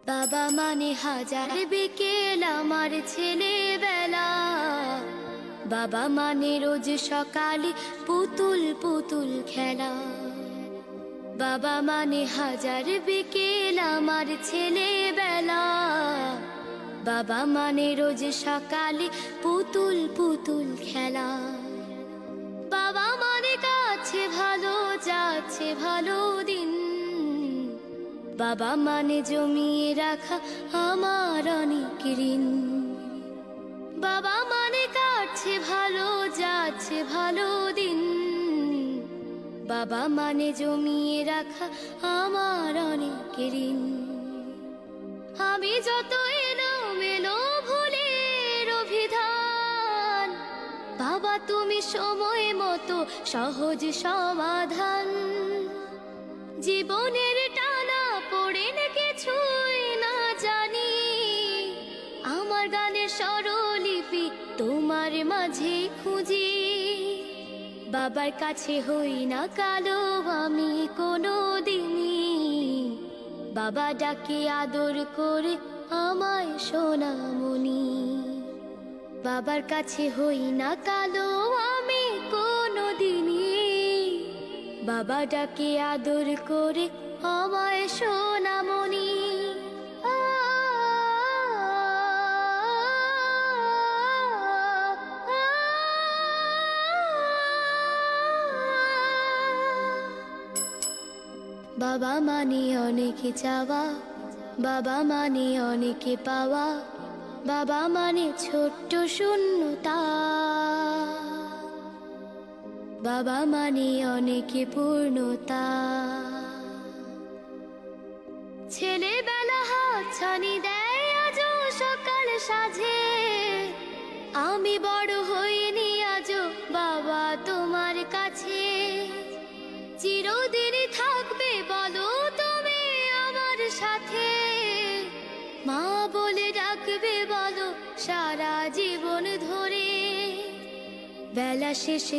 বাবা মানে হাজার বিকেল আমার ছেলেবেলা, বাবা মানে রোজ সকালে পুতুল পুতুল খেলা। বাবা মানে হাজার বিকেল আমার ছেলেবেলা, বাবা মানে রোজ সকালে পুতুল পুতুল খেলা। বাবা মানে কাছে ভালো যাচ্ছে ভালো দিন, বাবা মানে জমিয়ে রাখা আমার অনেক ঋণ। বাবা মানে কাটছে ভালো যাচ্ছে ভালো দিন, বাবা মানে জমিয়ে রাখা আমার অনেক ঋণ। আমি যত এলোমেলো ভুলের অভিধান, বাবা তুমি সময় মতো সহজ সমাধান। জীবনের টানা পড়ে কিছুই না জানি, আমার গানের স্বরলিপি তোমার মাঝে খুঁজি। বাবার কাছে হই না কালো আমি কোনো দিনই, বাবা ডাকে আদর করে আমায় সোনামণি। বাবার কাছে হই না কালো আমি কোনো দিনই, বাবা ডাকে আদর করে আমায় সোনামণি। বাবা মানে অনেক চাওয়া, বাবা মানে অনেক পাওয়া, বাবা মানে ছোট্ট শূন্যতা। বাবা মানে অনেক পূর্ণতা। ছেলেবেলা হাতছানি দেয় আজও সকাল সাজে, আমি বড় হইনি আজও বাবা তোমার কাছে। চিরদিনই থাকবে বলো তুমি আমার সাথে, মা বলে ডাকবে বলো সারা জীবন ধরে। বেলা শেষে